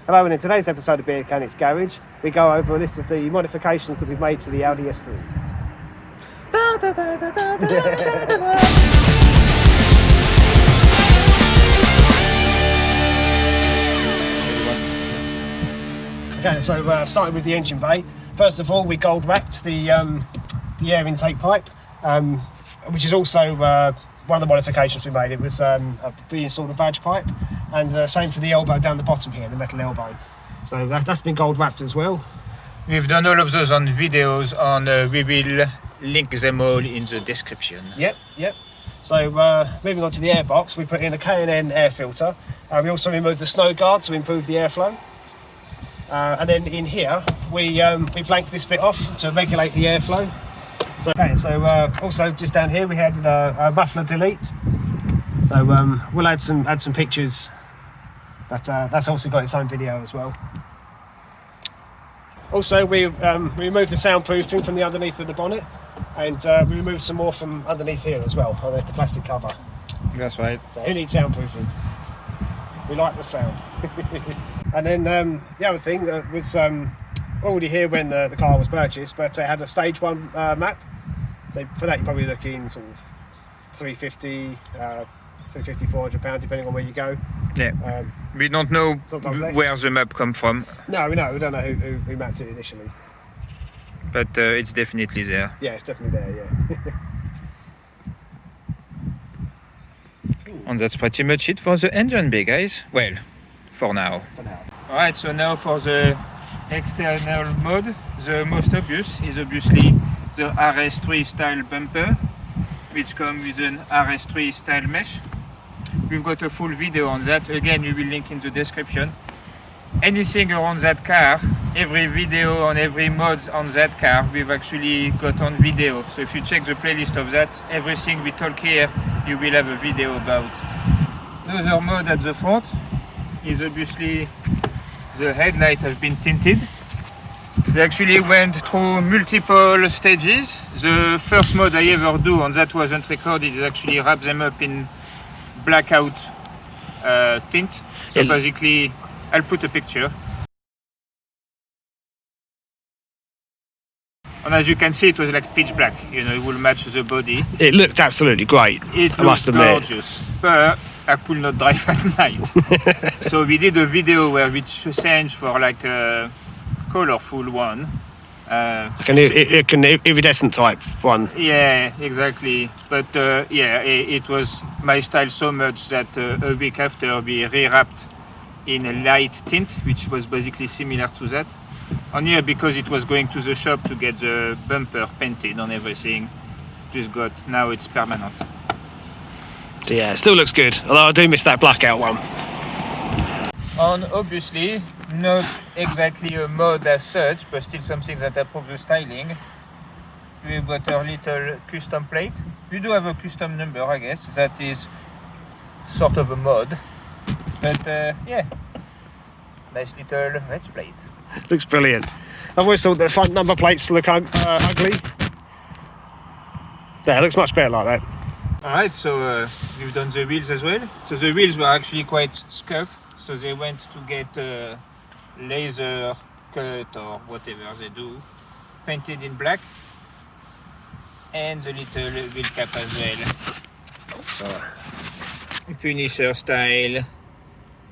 Hello, and in today's episode of Beardchanics Garage, we go over a list of the modifications that we've made to the Audi S3. Okay, so starting with the engine bay. First of all, we gold wrapped the air intake pipe, which is also one of the modifications we made. It was we installed a VAG pipe, and same for the elbow down the bottom here, the metal elbow. So that's been gold wrapped as well. We've done all of those on videos, and we will link them all in the description. Yep. So moving on to the airbox, we put in a K&N air filter. We also removed the snow guard to improve the airflow. And then in here, we blanked this bit off to regulate the airflow. So also just down here we had a muffler delete. So we'll add some pictures, but that's also got its own video as well. Also we removed the soundproofing from the underneath of the bonnet, and we removed some more from underneath here as well, underneath the plastic cover. That's right. So who needs soundproofing? We like the sound. And then the other thing was already here when the car was purchased, but it had a stage 1 map. So for that you're probably looking sort of 350, 350, 400 pounds depending on where you go. Yeah. We don't know where the map come from. No, we don't know who mapped it initially. But it's definitely there. Yeah, it's definitely there, yeah. And that's pretty much it for the engine bay, guys. Well, for now. Alright, so now for the external mode, the most obvious is obviously the RS3 style bumper, which comes with an RS3 style mesh. We've got a full video on that. Again, we will link in the description. Anything around that car, every video on every mod on that car, we've actually got on video. So if you check the playlist of that, everything we talk here, you will have a video about. Another mod at the front is obviously the headlight has been tinted. They actually went through multiple stages. The first mod I ever do, and that wasn't recorded, is actually wrap them up in blackout tint. So basically, I'll put a picture. And as you can see, it was like pitch black. You know, it will match the body. It looked absolutely great. I must admit. Gorgeous, but I could not drive at night. So we did a video where we changed for like a colorful one. Like an iridescent type one. Yeah, exactly. But yeah, it was my style so much that a week after we rewrapped in a light tint, which was basically similar to that. And here, because it was going to the shop to get the bumper painted on everything, now it's permanent. So yeah, it still looks good, although I do miss that blackout one. And obviously, not exactly a mod as such, but still something that approves the styling. We've got a little custom plate. We do have a custom number, I guess. That is sort of a mod. But yeah, nice little Reg plate. Looks brilliant. I've always thought the front number plates look ugly. Yeah, it looks much better like that. Alright, so we've done the wheels as well. So the wheels were actually quite scuffed, so they went to get laser cut or whatever they do, painted in black, and the little wheel cap as well. So Punisher style.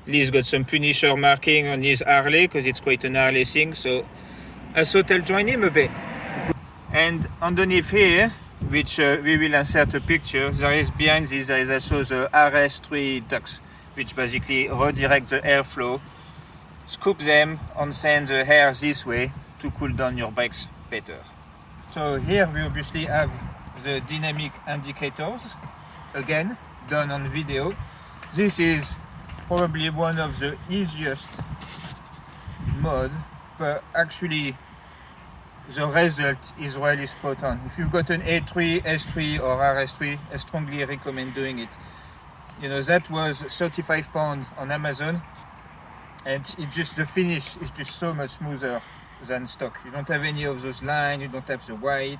Lee's got some Punisher marking on his Harley because it's quite an Harley thing, so I thought I'll join him a bit. And underneath here, which we will insert a picture, there is behind this there is also the RS3 ducts, which basically redirect the airflow, scoop them and send the air this way to cool down your brakes better. So here we obviously have the dynamic indicators, again done on video. This is probably one of the easiest mod, but actually the result is really spot on. If you've got an A3, S3 or RS3, I strongly recommend doing it. You know, that was £35 on Amazon, and the finish is just so much smoother than stock. You don't have any of those lines, you don't have the white.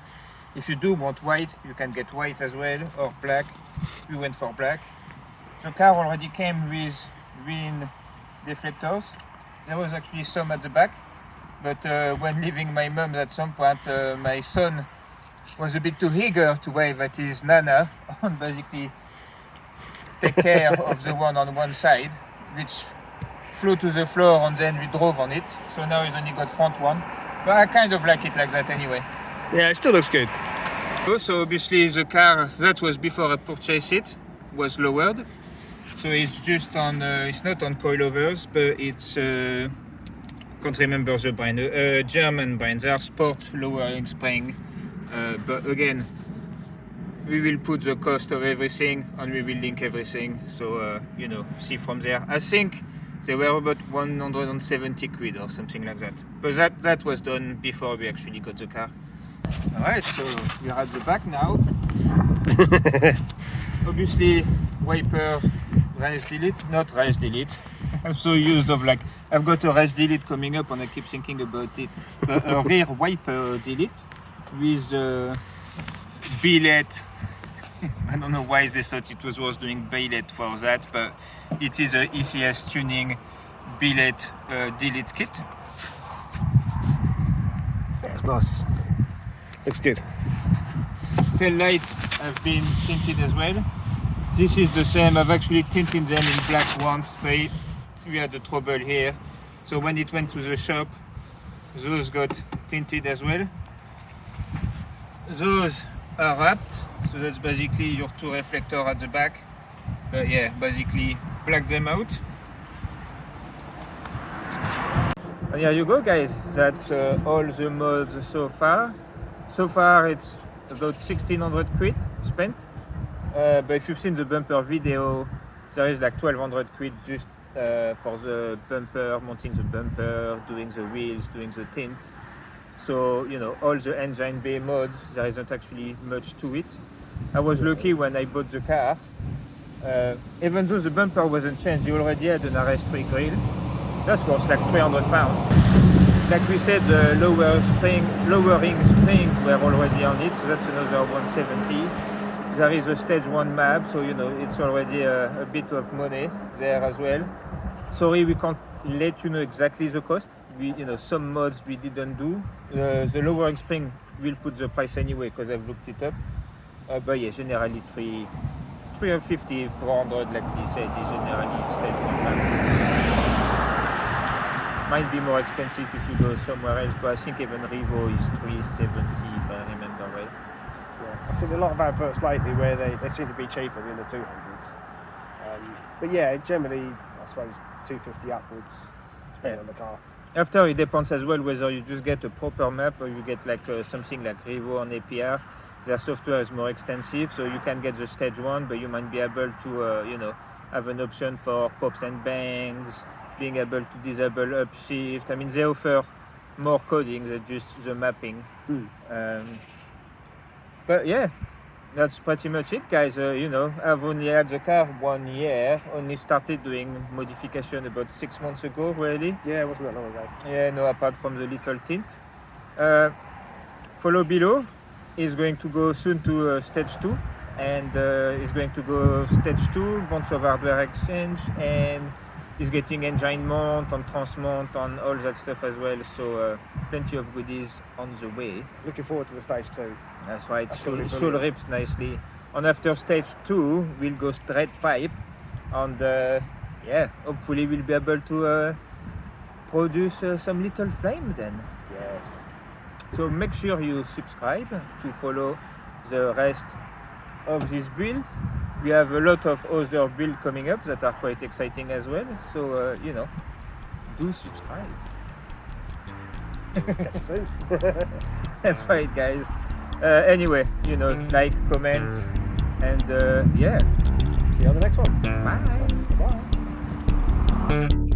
If you do want white, you can get white as well, or black. We went for black. The car already came with green deflectors. there was actually some at the back, but when leaving my mum at some point, my son was a bit too eager to wave at his nana and basically take care of the one on one side, which flew to the floor and then we drove on it. So now he's only got front one. But I kind of like it like that anyway. Yeah, it still looks good. So obviously the car, that was before I purchased it, was lowered. So it's just on, it's not on coilovers, but it's, can't remember the brand, German brand. They are sport lowering spring. But again, we will put the cost of everything and we will link everything. So, you know, see from there. I think they were about 170 quid or something like that. But that was done before we actually got the car. Alright, so we're at the back now. Obviously, wiper, race delete, not race delete. I'm so used of like, I've got a race delete coming up and I keep thinking about it. A rear wiper delete with billet. I don't know why they thought it was worth doing billet for that, but it is a ECS tuning billet delete kit. Yeah, it's nice. Looks good. Tail lights have been tinted as well. This is the same. I've actually tinted them in black once, but we had the trouble here. So when it went to the shop, those got tinted as well. Those are wrapped, so that's basically your two reflectors at the back. But yeah, basically black them out. And here you go, guys. That's all the mods so far. So far it's about 1600 quid spent. But if you've seen the bumper video, there is like 1200 quid just for the bumper, mounting the bumper, doing the wheels, doing the tint. So, you know, all the engine bay mods, there isn't actually much to it. I was lucky when I bought the car. Even though the bumper wasn't changed, you already had an RS3 grill. That's worth like £300. Like we said, the lowering springs were already on it, so that's another 170. There is a stage 1 map, so you know it's already a bit of money there as well. Sorry, we can't let you know exactly the cost. You know, some mods we didn't do. The lowering spring will put the price anyway because I've looked it up. But yeah, generally 350, 400, like we said, is generally stage 1 map. Might be more expensive if you go somewhere else, but I think even Revo is 370 if I remember right. Yeah, I've seen a lot of adverts lately where they seem to be cheaper than the 200s. But yeah, generally, I suppose 250 upwards, depending on the car. After it depends as well whether you just get a proper map or you get like something like Revo and APR. Their software is more extensive, so you can get the stage 1, but you might be able to, you know, have an option for pops and bangs, being able to disable upshift. I mean, they offer more coding than just the mapping. But yeah, that's pretty much it, guys. You know, I've only had the car 1 year, only started doing modification about 6 months ago, really. Yeah, it wasn't that long ago. Yeah, no, apart from the little tint. Follow below is going to go soon to stage 2, and is going to go stage 2, bunch of hardware exchange, and is getting engine mount and transmount and all that stuff as well. So plenty of goodies on the way. Looking forward to the stage 2. That's right. That's Soul rips nicely. And after stage 2, we'll go straight pipe, and yeah, hopefully we'll be able to produce some little flames then. Yes. So make sure you subscribe to follow the rest of this build. We have a lot of other builds coming up that are quite exciting as well. So, you know, do subscribe. Catch you soon. That's right, guys. Anyway, you know, like, comment, and yeah. See you on the next one. Bye. Bye.